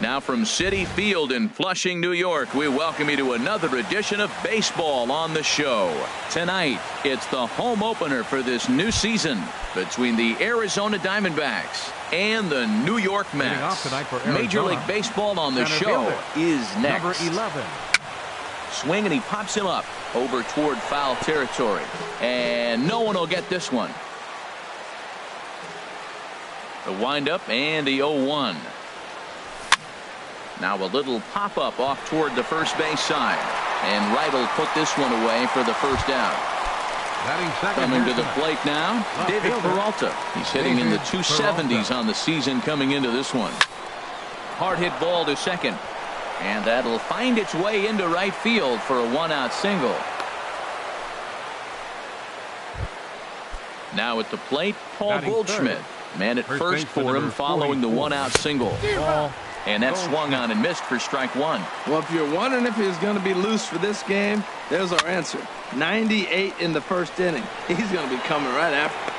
Now from Citi Field in Flushing, New York, we welcome you to another edition of Baseball on the Show. Tonight, it's the home opener for this new season between the Arizona Diamondbacks and the New York Mets. Major League Baseball on the Show is next. Number 11. Swing, and he pops him up over toward foul territory. And no one will get this one. The windup and the 0-1. Now a little pop-up off toward the first base side. And Wright will put this one away for the first out. Coming to the plate now, David Peralta. He's hitting in the 270s on the season coming into this one. Hard hit ball to second. And that'll find its way into right field for a one-out single. Now at the plate, Paul Goldschmidt. Man at first for him following the one-out single. And that swung on and missed for strike one. Well, if you're wondering if he was going to be loose for this game, there's our answer. 98 in the first inning. He's going to be coming right after.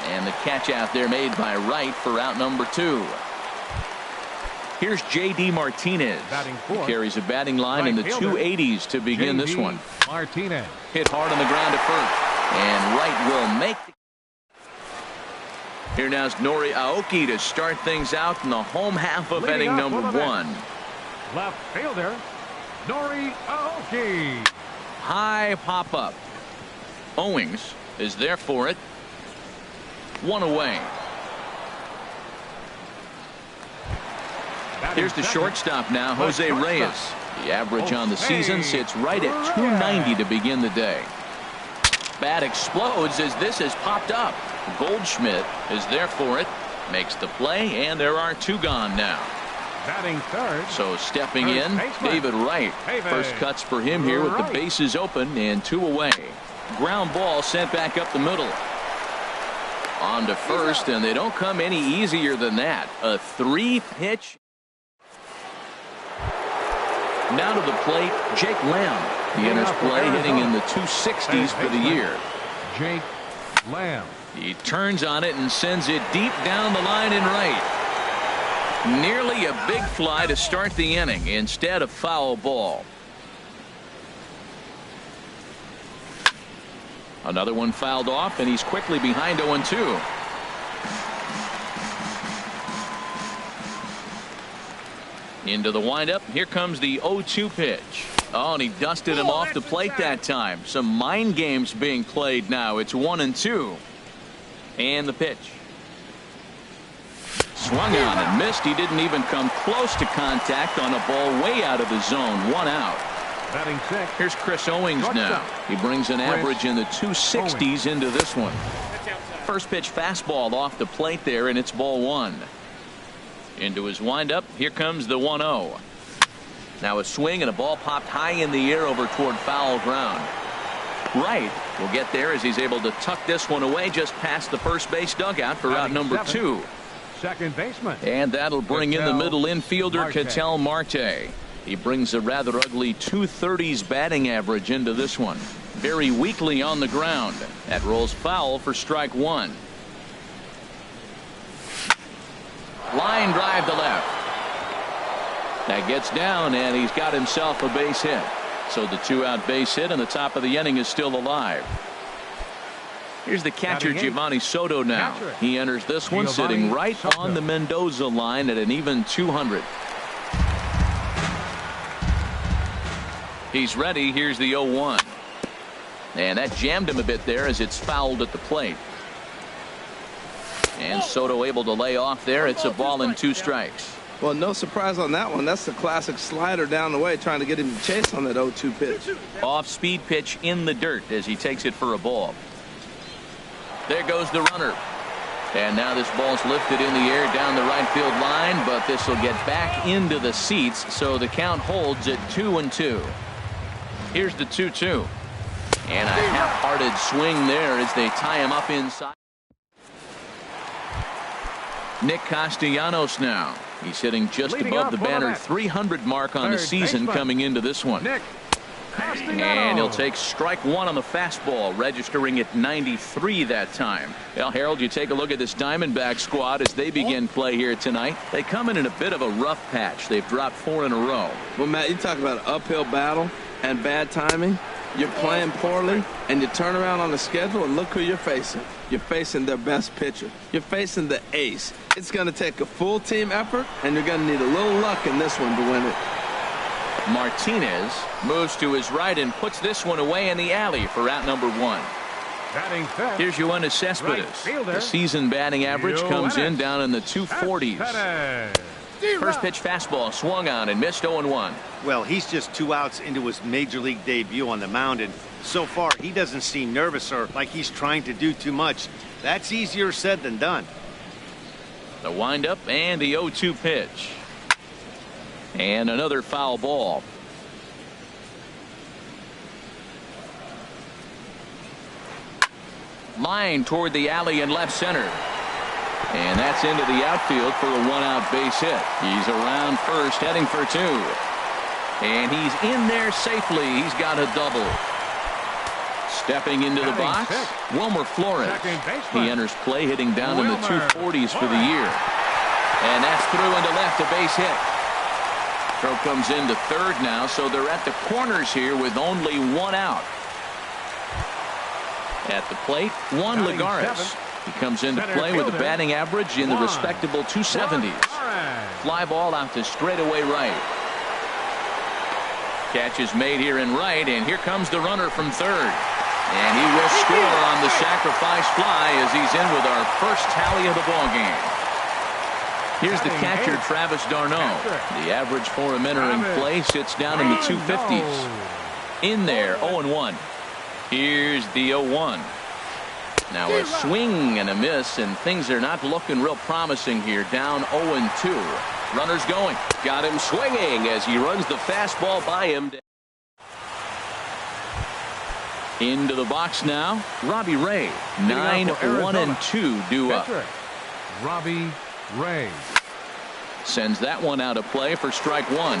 And the catch out there made by Wright for out number 2. Here's J.D. Martinez. He carries a batting line in the 280s to begin this one. Martinez hit hard on the ground at first. And Wright will make the... Here now's Nori Aoki to start things out in the home half of inning number 1. Left fielder, Nori Aoki. High pop-up. Owings is there for it. One away. Here's the shortstop now, Jose Reyes. The average on the season sits right at 290 to begin the day. Bat explodes as this has popped up. Goldschmidt is there for it, makes the play, and there are 2 gone now. Batting third. So stepping in, David Wright. First cuts for him here with the bases open and 2 away. Ground ball sent back up the middle. On to first, and they don't come any easier than that. A 3-pitch. Now to the plate, Jake Lamb. He enters play hitting in the 260s for the year. Jake Lamb. He turns on it and sends it deep down the line in right. Nearly a big fly to start the inning instead of foul ball. Another one fouled off, and he's quickly behind 0-2. Into the windup. Here comes the 0-2 pitch. Oh, and he dusted him off the plate that time. Some mind games being played now. It's 1-2. And the pitch. Swung on and missed. He didn't even come close to contact on a ball way out of the zone. 1 out. Batting 6. Here's Chris Owings now. He brings an average in the 260s into this one. First pitch fastball off the plate there, and it's ball 1. Into his windup. Here comes the 1-0. Now a swing and a ball popped high in the air over toward foul ground. Wright will get there as he's able to tuck this one away just past the first base dugout for out number 2. Second baseman. And that'll bring in the middle infielder, Ketel Marte. He brings a rather ugly 230s batting average into this one. Very weakly on the ground. That rolls foul for strike 1. Line drive to left. That gets down, and he's got himself a base hit. So the 2-out base hit, and the top of the inning is still alive. Here's the catcher, Giovanni Soto now. He enters this one sitting right on the Mendoza line at an even 200. He's ready. Here's the 0-1. And that jammed him a bit there as it's fouled at the plate. And Soto able to lay off there. It's a ball and 2 strikes. Well, no surprise on that one. That's the classic slider down the way, trying to get him to chase on that 0-2 pitch. Off-speed pitch in the dirt as he takes it for a ball. There goes the runner. And now this ball's lifted in the air down the right field line, but this will get back into the seats, so the count holds at 2-2. Here's the 2-2. And a half-hearted swing there as they tie him up inside. Nick Castellanos now. He's hitting just above the banner 300 mark on the season coming into this one. And he'll take strike one on the fastball, registering at 93 that time. Well, Harold, you take a look at this Diamondback squad as they begin play here tonight. They come in a bit of a rough patch. They've dropped 4 in a row. Well, Matt, you talk about an uphill battle and bad timing. You're playing poorly, and you turn around on the schedule, and look who you're facing. You're facing their best pitcher. You're facing the ace. It's going to take a full team effort, and you're going to need a little luck in this one to win it. Martinez moves to his right and puts this one away in the alley for out number 1. Batting fifth. Here's Yoenis Cespedes. The season batting average comes in down in the 240s. First pitch fastball swung on and missed 0-1. Well, he's just 2 outs into his major league debut on the mound, and so far he doesn't seem nervous or like he's trying to do too much. That's easier said than done. The windup and the 0-2 pitch. And another foul ball. Line toward the alley in left center. And that's into the outfield for a 1-out base hit. He's around first, heading for 2. And he's in there safely. He's got a double. Stepping into the box, Wilmer Flores. He enters play hitting down in the 240s for the year. And that's through into left, a base hit. Throw comes into third now, so they're at the corners here with only 1 out. At the plate, Juan Lagares. He comes into play with a batting average in the respectable 270s. Fly ball out to straightaway right. Catch is made here in right, and here comes the runner from third. And he will score on the sacrifice fly as he's in with our first tally of the ballgame. Here's the catcher, Travis d'Arnaud. The average for him entering play sits down in the 250s. In there, 0-1. Here's the 0-1. Now a swing and a miss, and things are not looking real promising here. Down 0-2. Runners going. Got him swinging as he runs the fastball by him. Into the box now, Robbie Ray. 9-1-2 due up. Robbie Ray sends that one out of play for strike 1.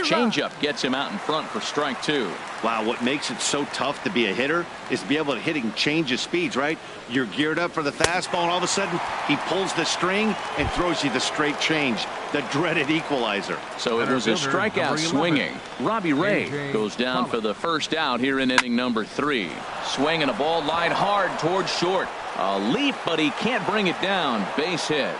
Changeup gets him out in front for strike 2. Wow, what makes it so tough to be a hitter is to be able to hit and change his speeds, right? You're geared up for the fastball, and all of a sudden he pulls the string and throws you the straight change, the dreaded equalizer. So it was a strikeout swinging. Robbie Ray goes down for the first out here in inning number 3. Swing and a ball line hard towards short. A leap, but he can't bring it down. Base hit.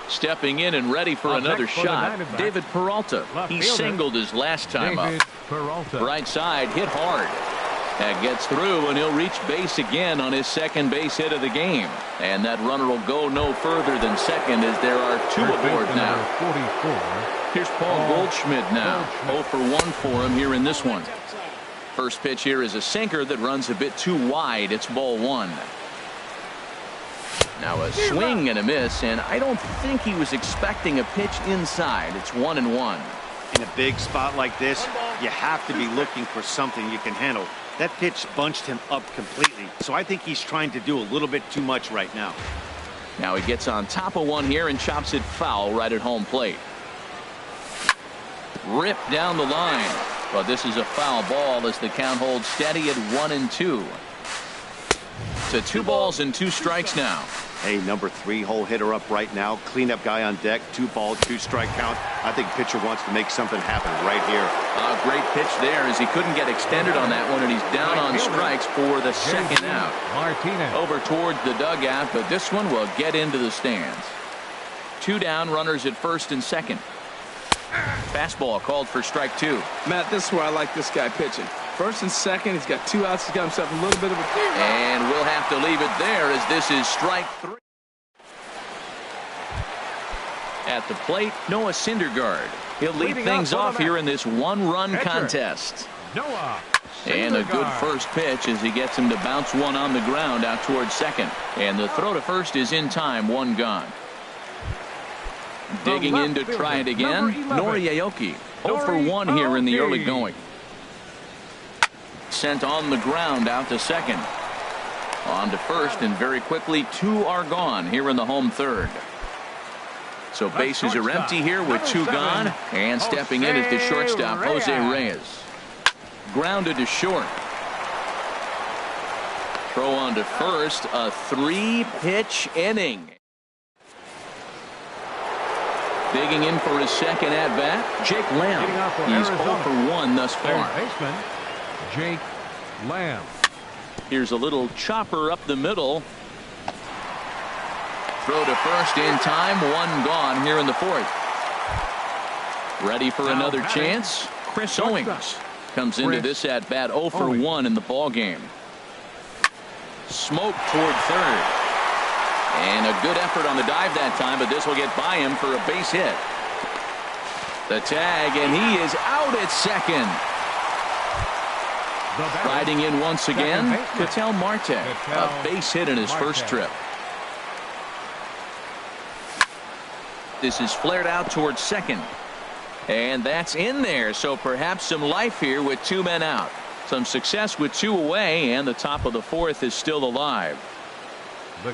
Stepping in and ready for another shot, David Peralta. He singled his last time up. Right side, hit hard. That gets through, and he'll reach base again on his second base hit of the game. And that runner will go no further than second as there are 2 aboard now. Here's Paul Goldschmidt now. 0 for 1 for him here in this one. First pitch here is a sinker that runs a bit too wide. It's ball 1. Now a swing and a miss, and I don't think he was expecting a pitch inside. It's 1-1. In a big spot like this, you have to be looking for something you can handle. That pitch bunched him up completely, so I think he's trying to do a little bit too much right now. Now he gets on top of one here and chops it foul right at home plate. Ripped down the line, but this is a foul ball as the count holds steady at 1-2. To 2 balls and 2 strikes now. Hey, number 3 hole hitter up right now. Cleanup guy on deck. 2 ball, 2 strike count. I think pitcher wants to make something happen right here. A great pitch there as he couldn't get extended on that one, and he's down on strikes for the second out. Over towards the dugout, but this one will get into the stands. 2 down, runners at first and second. Fastball called for strike 2. Matt, this is where I like this guy pitching. First and second, he's got 2 outs. He's got himself a little bit of a... And we'll have to leave it there as this is strike 3. At the plate, Noah Syndergaard. He'll lead things off here in this 1-run contest. And a good first pitch as he gets him to bounce one on the ground out towards second. And the throw to first is in time, 1 gone. Digging in to try it again, Nori Aoki. 0 for 1 here in the early going. Sent on the ground out to second. On to first, and very quickly 2 are gone here in the home third. So bases are empty here with 2 gone, and stepping in is the shortstop, Jose Reyes. Grounded to short. Throw on to first, a 3-pitch inning. Digging in for his second at-bat, Jake Lamb. He's 0 for 1 thus far. Baseman, Jake Lamb. Here's a little chopper up the middle. Throw to first in time, 1 gone here in the 4th. Ready for another chance. Chris Owings comes into this at-bat 0 for 1 in the ball game. Smoke toward third. And a good effort on the dive that time, but this will get by him for a base hit. The tag, and he is out at second. Riding in once again, Ketel Marte, a base hit in his first trip. This is flared out towards second. And that's in there, so perhaps some life here with 2 men out. Some success with 2 away, and the top of the 4th is still alive.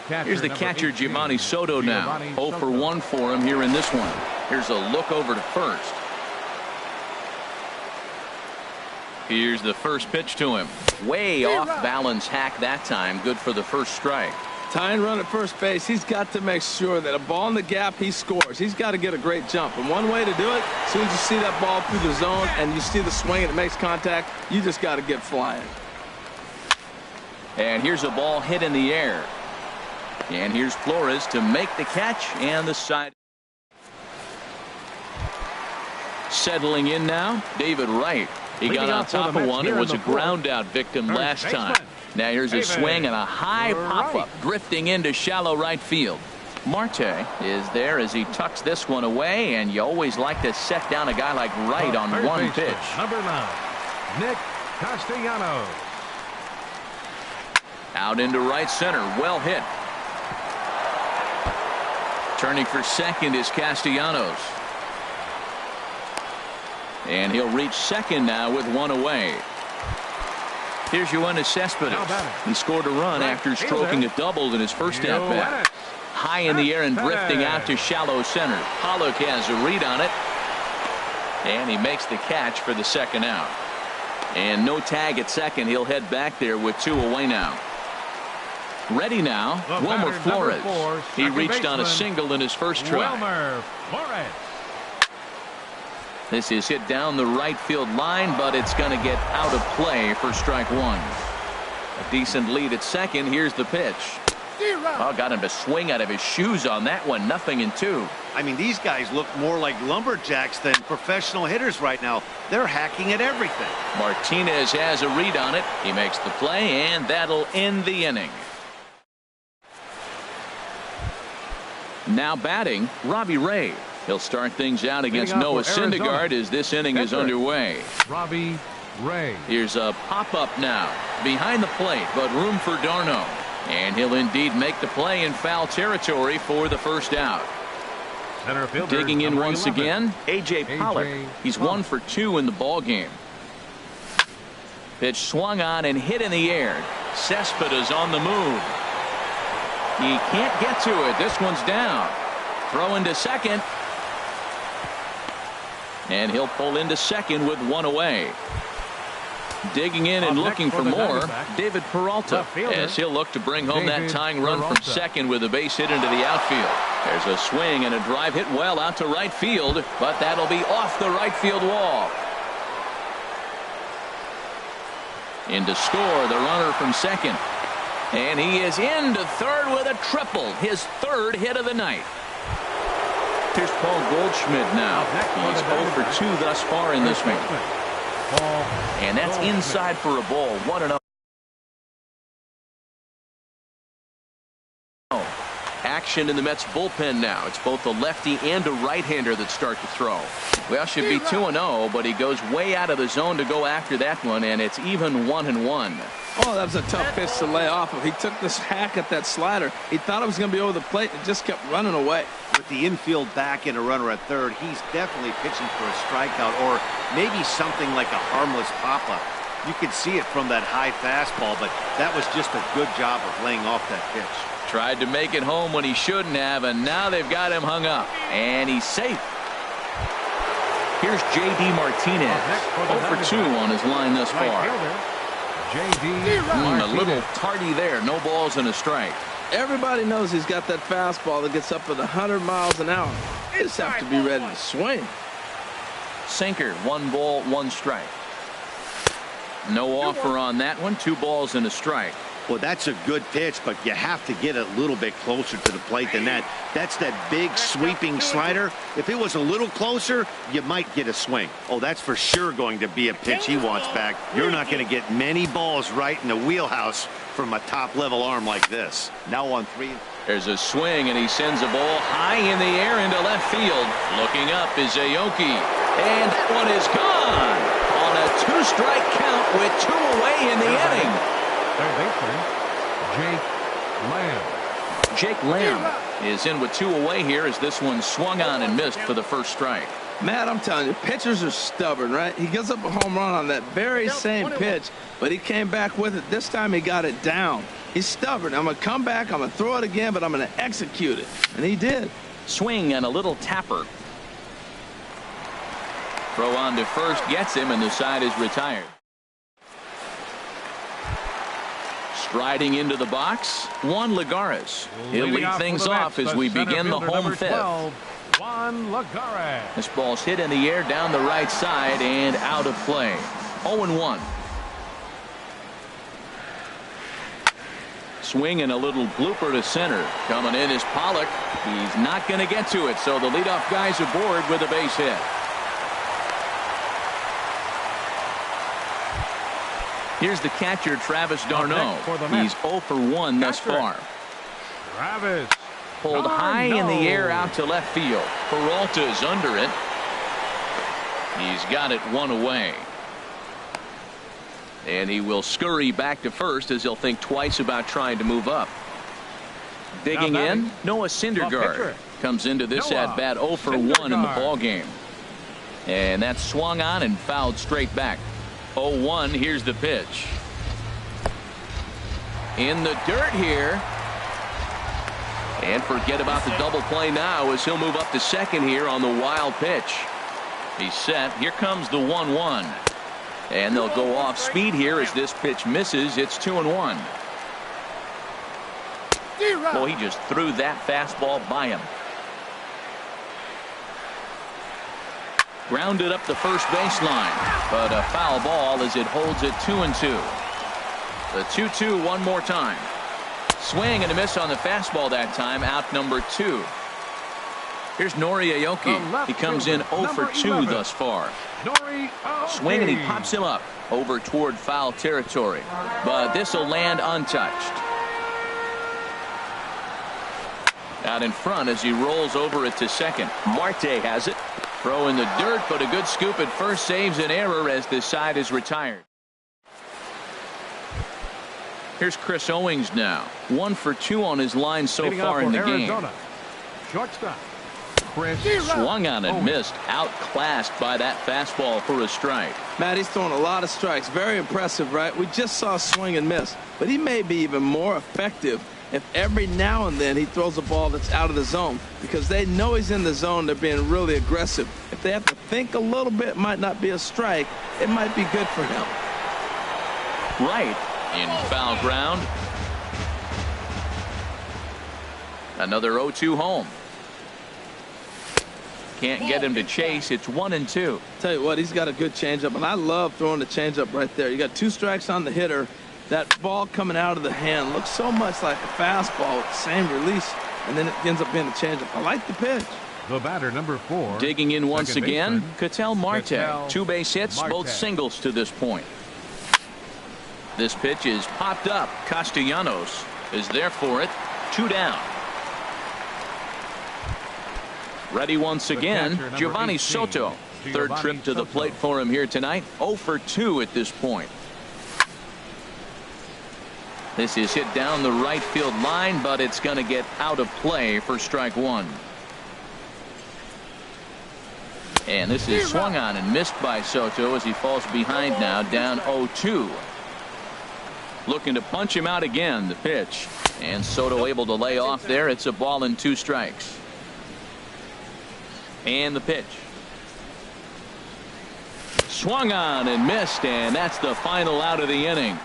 Here's the catcher, Giovanni Soto now. 0 for 1 for him here in this one. Here's a look over to first. Here's the first pitch to him. Way off balance hack that time. Good for the first strike. Tying run at first base, he's got to make sure that a ball in the gap, he scores. He's got to get a great jump. And one way to do it, as soon as you see that ball through the zone and you see the swing and it makes contact, you just got to get flying. And here's a ball hit in the air. And here's Flores to make the catch, and the side. Settling in now, David Wright. He got on top of one and was a ground out victim last time. Now here's a swing and a high pop-up drifting into shallow right field. Marte is there as he tucks this one away, and you always like to set down a guy like Wright on one pitch. Number 9, Nick Castellanos. Out into right center, well hit. Turning for second is Castellanos. And he'll reach second now with 1 away. Here's Yoenis Cespedes. He scored a run after stroking a double in his first at-bat. High in the air and drifting out to shallow center. Pollock has a read on it. And he makes the catch for the second out. And no tag at second. He'll head back there with 2 away now. Ready now, Wilmer Flores. He reached on a single in his first try. Wilmer Flores. This is hit down the right field line, but it's going to get out of play for strike 1. A decent lead at second. Here's the pitch. Oh, got him to swing out of his shoes on that one. 0-2. I mean, these guys look more like lumberjacks than professional hitters right now. They're hacking at everything. Martinez has a read on it. He makes the play, and that'll end the inning. Now batting, Robbie Ray. He'll start things out against Noah Syndergaard as this inning is underway. Robbie Ray. Here's a pop-up now. Behind the plate, but room for Darno. And he'll indeed make the play in foul territory for the first out. Digging in once again, A.J. Pollock. He's 1 for 2 in the ball game. Pitch swung on and hit in the air. Cespedes on the move. He can't get to it. This one's down. Throw into second. And he'll pull into second with 1 away. Digging in and looking for more, David Peralta, as he'll look to bring home that tying run from second with a base hit into the outfield. There's a swing and a drive hit well out to right field, but that'll be off the right field wall. In to score, the runner from second. And he is into third with a triple, his 3rd hit of the night. Here's Paul Goldschmidt now. He's 0 for 2 thus far in this one. And that's inside for a ball. 1-0. Action in the Mets bullpen now. It's both a lefty and a right-hander that start to throw. Well, should be 2-0, but he goes way out of the zone to go after that one, and it's even 1-1. Oh, that was a tough pitch to lay off of. He took this hack at that slider. He thought it was going to be over the plate and just kept running away. With the infield back and a runner at third, he's definitely pitching for a strikeout or maybe something like a harmless pop-up. You could see it from that high fastball, but that was just a good job of laying off that pitch. Tried to make it home when he shouldn't have, and now they've got him hung up. And he's safe. Here's J.D. Martinez. 0 for 2 on his line thus far. A little tardy there. No balls and a strike. Everybody knows he's got that fastball that gets up at 100 miles an hour. They just have to be ready to swing. Sinker, 1 ball, 1 strike. No offer on that one. 2 balls and a strike. Well, that's a good pitch, but you have to get a little bit closer to the plate than that. That's that big sweeping slider. If it was a little closer, you might get a swing. Oh, that's for sure going to be a pitch he wants back. You're not going to get many balls right in the wheelhouse from a top-level arm like this. Now on 3. There's a swing, and he sends a ball high in the air into left field. Looking up is Aoki, and that one is gone on a 2-strike count with 2 away in the inning. Third baseman, Jake Lamb. Jake Lamb is in with 2 away here as this one swung on and missed for the first strike. Matt, I'm telling you, pitchers are stubborn, right? He gives up a home run on that very same pitch, but he came back with it. This time he got it down. He's stubborn. I'm going to come back, I'm going to throw it again, but I'm going to execute it. And he did. Swing and a little tapper. Throw on to first gets him, and the side is retired. Striding into the box, Juan Lagares. He'll lead things off as we begin the home 5th. Juan Lagares. This ball's hit in the air down the right side and out of play. 0-1. Swing and a little blooper to center. Coming in is Pollock. He's not going to get to it, so the leadoff guy's aboard with a base hit. Here's the catcher, Travis d'Arnaud. He's 0 for 1 thus far. Travis Pulled high in the air out to left field. Peralta's under it. He's got it 1 away. And he will scurry back to first as he'll think twice about trying to move up. Digging in, Noah Syndergaard comes into this at-bat 0 for 1 in the ballgame. And that's swung on and fouled straight back. 0-1. Here's the pitch. In the dirt here. And forget about the double play now as he'll move up to second here on the wild pitch. He's set. Here comes the 1-1. And they'll go off speed here as this pitch misses. It's 2-1. Well, he just threw that fastball by him. Grounded up the first baseline, but a foul ball as it holds it 2-2. The 2-2 one more time. Swing and a miss on the fastball that time. Out number 2. Here's Nori Aoki. He comes in 0 for 2 thus far. Swing and he pops him up over toward foul territory, but this will land untouched. Out in front as he rolls over it to second. Marte has it. Throw in the dirt, but a good scoop at first saves an error as this side is retired. Here's Chris Owings now. 1 for 2 on his line so far in the game. Shortstop. Swung on and missed. Outclassed by that fastball for a strike. Matt, he's throwing a lot of strikes. Very impressive, right? We just saw swing and miss, but he may be even more effective if every now and then he throws a ball that's out of the zone, because they know he's in the zone. They're being really aggressive. If they have to think a little bit, it might not be a strike. It might be good for him. Right in foul ground. Another 0-2 home. Can't get him to chase. It's 1-2. Tell you what, he's got a good changeup, and I love throwing the changeup right there. You got 2 strikes on the hitter. That ball coming out of the hand looks so much like a fastball with the same release, and then it ends up being a changeup. I like the pitch. The batter, number 4. Digging in once again, Ketel Marte. Ketel 2 base hits, Marte. both singles to this point. This pitch is popped up. Castellanos is there for it. 2 down. Ready once again, Giovanni Soto. Third trip to the plate for him here tonight. 0 for 2 at this point. This is hit down the right field line, but it's going to get out of play for strike 1. And this is swung on and missed by Soto as he falls behind now, down 0-2. Looking to punch him out again. The pitch, and Soto able to lay off there. It's a ball and 2 strikes. And the pitch. Swung on and missed, and that's the final out of the inning.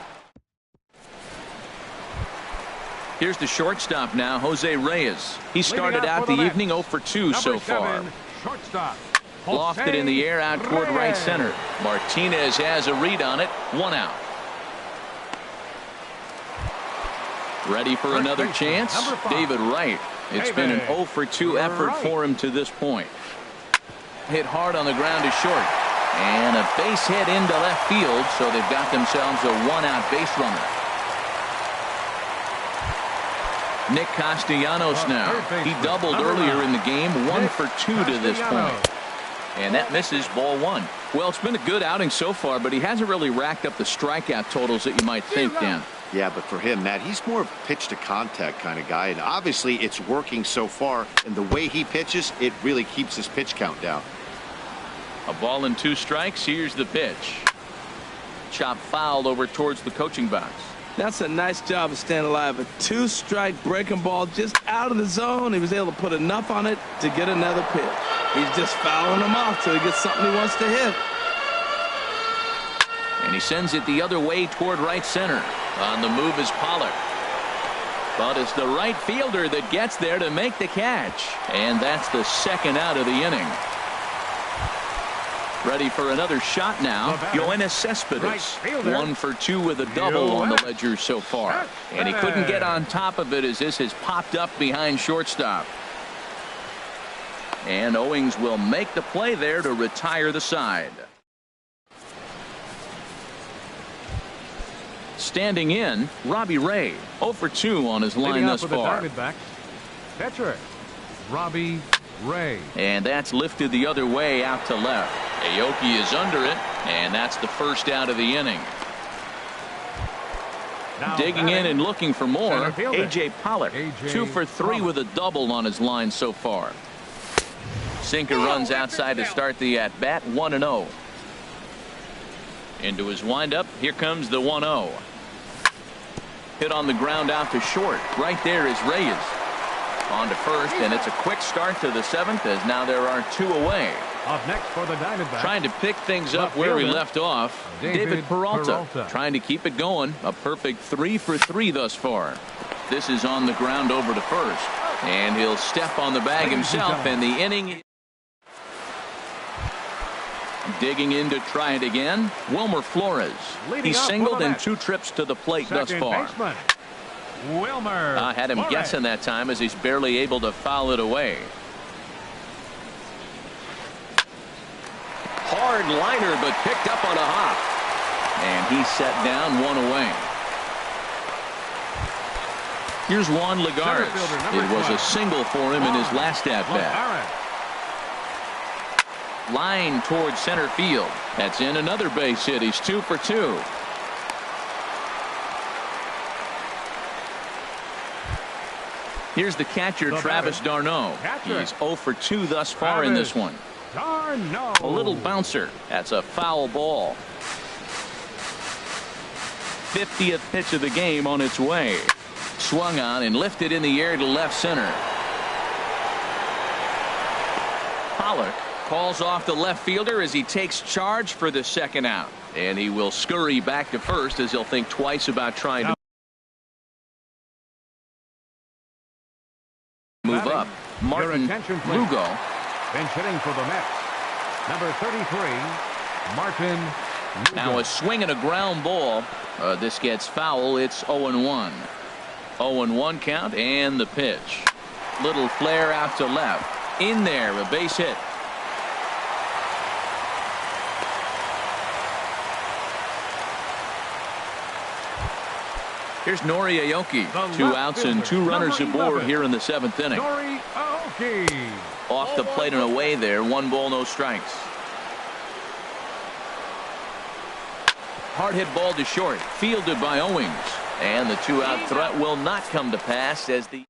Here's the shortstop now, Jose Reyes. He started out the evening 0 for 2 so far. Lofted in the air out toward right center. Martinez has a read on it. 1 out. Ready for another chance? David Wright. It's been an 0 for 2 effort for him to this point. Hit hard on the ground to short. And a base hit into left field, so they've got themselves a 1-out base runner. Nick Castellanos now. He doubled earlier in the game, 1 for 2 to this point. And that misses, ball 1. Well, it's been a good outing so far, but he hasn't really racked up the strikeout totals that you might think, Dan. Yeah, but for him, Matt, he's more of a pitch to contact kind of guy, and obviously it's working so far, and the way he pitches, it really keeps his pitch count down. A ball and 2 strikes. Here's the pitch. Chop fouled over towards the coaching box. That's a nice job of staying alive. A 2-strike breaking ball just out of the zone. He was able to put enough on it to get another pitch. He's just fouling them off till he gets something he wants to hit. And he sends it the other way toward right center. On the move is Pollard. But it's the right fielder that gets there to make the catch. And that's the 2nd out of the inning. Ready for another shot now. Yoenis Cespedes. 1 for 2 with a double on the ledger so far. And he couldn't get on top of it as this has popped up behind shortstop. And Owings will make the play there to retire the side. Standing in, Robbie Ray. 0 for 2 on his line thus far. Catcher, Robbie Ray. And that's lifted the other way out to left. Aoki is under it, and that's the 1st out of the inning. Now digging in and looking for more, A.J. Pollard. 2 for 3 with a double on his line so far. Sinker runs outside to start the at-bat, 1-0. Into his windup, here comes the 1-0. Hit on the ground out to short. Right there is Reyes. On to first, and it's a quick start to the 7th as now there are 2 away. Up next for the Diamondbacks. Trying to pick things up where we left off. David Peralta trying to keep it going. A perfect 3 for 3 thus far. This is on the ground over to first. And he'll step on the bag himself, and the inning. Digging in to try it again, Wilmer Flores. He's singled in 2 trips to the plate thus far. Wilmer. I had him guessing that time as he's barely able to foul it away. Hard liner, but picked up on a hop. And he's set down 1 away. Here's Juan Lagares. It was a single for him in his last at-bat. Line towards center field. That's in another base hit. He's 2 for 2. Here's the catcher, Travis d'Arnaud. He's 0 for 2 thus far in this one. A little bouncer. That's a foul ball. 50th pitch of the game on its way. Swung on and lifted in the air to left center. Pollard calls off the left fielder as he takes charge for the 2nd out. And he will scurry back to first as he'll think twice about trying to move up. Martin Lugo. Bench hitting for the Mets. Number 33, Martin Lugo. Now a swing and a ground ball. This gets foul. It's 0-1. 0-1 count and the pitch. Little flare out to left. In there, a base hit. Here's Nori Aoki. 2 outs and 2 runners aboard here in the 7th inning. Nori Aoki. Off the plate and away there. 1 ball, no strikes. Hard hit ball to short. Fielded by Owings. And the 2-out threat will not come to pass as the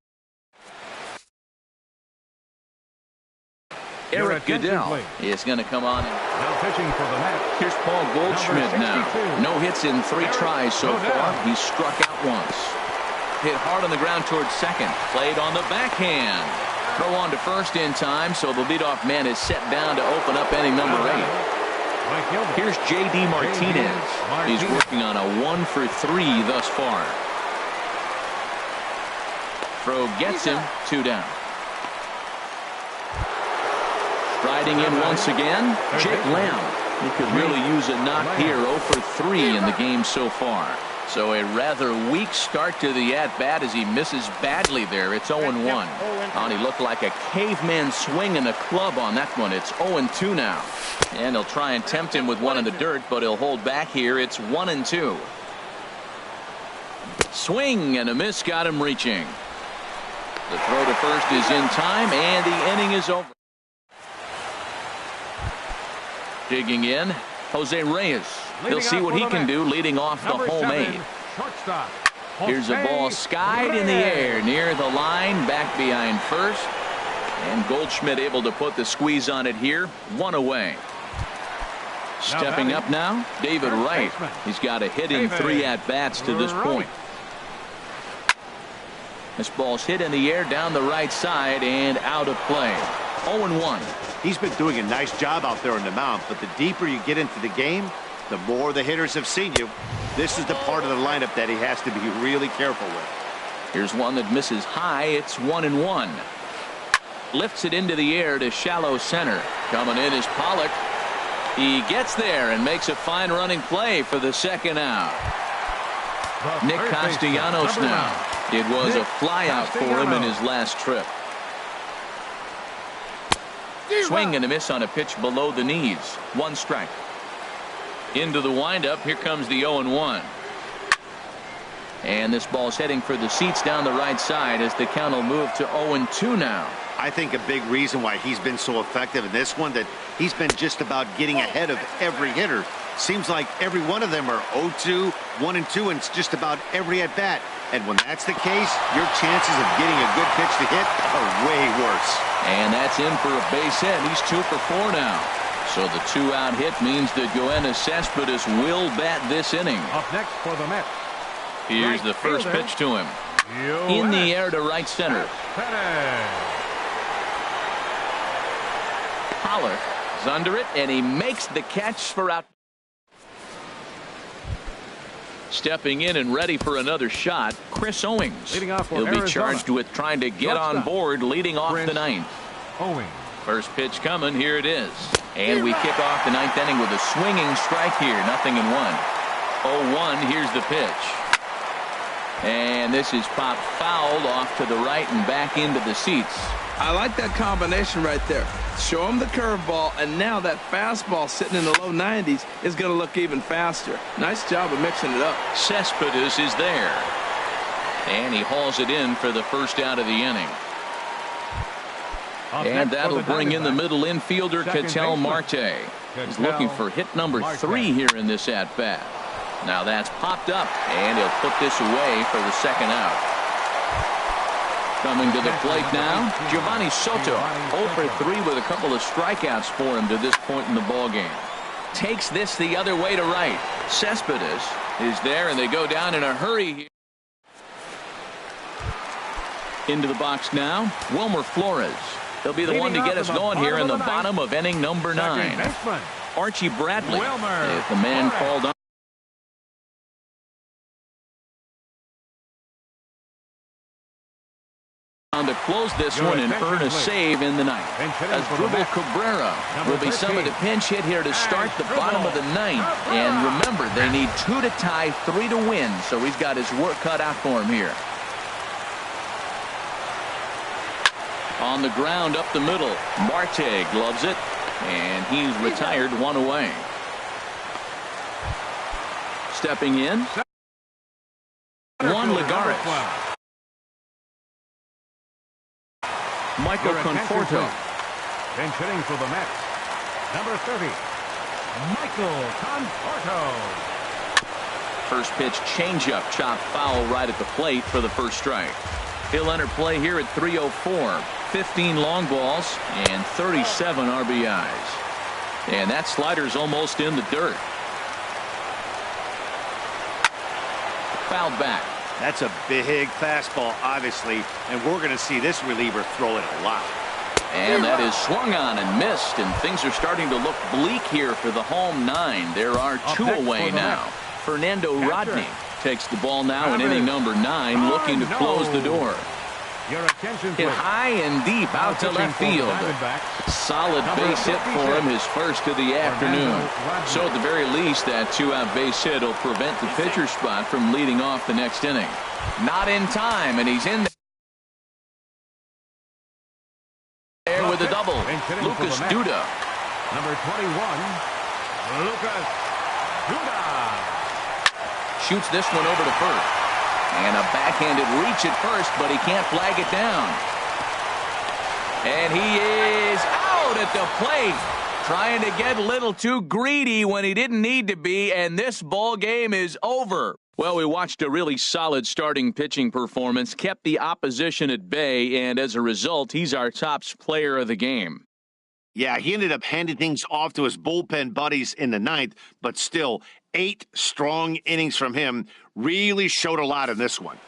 Eric Goodell is going to come on. Now pitching for the Mets. Here's Paul Goldschmidt now. No hits in 3 tries so far. He struck out once. Hit hard on the ground towards second. Played on the backhand. Throw on to first in time, so the leadoff man is set down to open up inning number 8. Here's J.D. Martinez. He's working on a 1 for 3 thus far. Throw gets him, 2 down. Striding in once again, Jake Lamb. He could really use a knock here. 0 for 3 in the game so far. So a rather weak start to the at-bat as he misses badly there. It's 0-1. And he looked like a caveman swinging a club on that one. It's 0-2 now. And they'll try and tempt him with one in the dirt, but he'll hold back here. It's 1-2. Swing and a miss got him reaching. The throw to first is in time, and the inning is over. Digging in, Jose Reyes. He'll see what he can do leading off the home 8. Here's a ball skied in the air near the line, back behind first. And Goldschmidt able to put the squeeze on it here. 1 away. Stepping up now, David Wright. He's got a hit in 3 at-bats to this point. This ball's hit in the air down the right side and out of play. 0-1. He's been doing a nice job out there on the mound, but the deeper you get into the game, the more the hitters have seen you. This is the part of the lineup that he has to be really careful with. Here's one that misses high. It's 1-1. Lifts it into the air to shallow center. Coming in is Pollock. He gets there and makes a fine running play for the second out. Nick Castellanos now. It was a flyout for him in his last trip. Swing and a miss on a pitch below the knees. 1 strike. Into the windup. Here comes the 0-1. And this ball's heading for the seats down the right side as the count will move to 0-2 now. I think a big reason why he's been so effective in this one, that he's been just about getting ahead of every hitter. Seems like every one of them are 0-2, 1-2, and it's just about every at bat. And when that's the case, your chances of getting a good pitch to hit are way worse. And that's in for a base hit. He's 2 for 4 now. So the 2-out hit means that Yoenis Cespedes will bat this inning. Up next for the Mets. Here's the first pitch to him. In the air to right center. Pollard is under it, and he makes the catch for out. Stepping in and ready for another shot, Chris Owings. He'll be charged with trying to get on board leading off the 9th. First pitch coming. Here it is. And we kick off the 9th inning with a swinging strike here. 0-1. 0-1. Here's the pitch. And this is popped fouled off to the right and back into the seats. I like that combination right there. Show him the curveball, and now that fastball sitting in the low 90s is going to look even faster. Nice job of mixing it up. Cespedes is there. And he hauls it in for the first out of the inning. And that'll bring in the middle infielder, Ketel Marte. He's looking for hit number 3 here in this at-bat. Now that's popped up, and he'll put this away for the second out. Coming to the plate now, Giovanni Soto. 0 for 3 with a couple of strikeouts for him to this point in the ballgame. Takes this the other way to right. Cespedes is there, and they go down in a hurry here. Into the box now, Wilmer Flores. He'll be the one to get us going here in the bottom of inning number 9. Archie Bradley is the man called on. To close this one and earn a save in the 9th. Asdrubal Cabrera will be some of the pinch hit here to start the bottom of the 9th. And remember, they need 2 to tie, 3 to win. So he's got his work cut out for him here. On the ground up the middle, Marte gloves it, and he's retired 1 away. Stepping in, Juan Lagares. Michael Conforto. Bench hitting for the Mets, number 30, Michael Conforto. First pitch changeup, chopped foul right at the plate for the first strike. He'll enter play here at 304. 15 long balls and 37 RBIs. And that slider's almost in the dirt. Fouled back. That's a big fastball, obviously, and we're going to see this reliever throw it a lot. And that is swung on and missed, and things are starting to look bleak here for the home 9. There are 2 away now. Fernando Rodney takes the ball now in inning number 9, looking to close the door. Hit high and deep out to left field. Solid base hit for him, his first of the afternoon. So at the very least, that 2-out base hit will prevent the pitcher's spot from leading off the next inning. Not in time, and he's in there with a double. Lucas Duda. Number 21, Lucas Duda. Shoots this one over to first. And a backhanded reach at first, but he can't flag it down. And he is out at the plate, trying to get a little too greedy when he didn't need to be, and this ball game is over. Well, we watched a really solid starting pitching performance, kept the opposition at bay, and as a result, he's our top player of the game. Yeah, he ended up handing things off to his bullpen buddies in the 9th, but still, 8 strong innings from him really showed a lot in this one.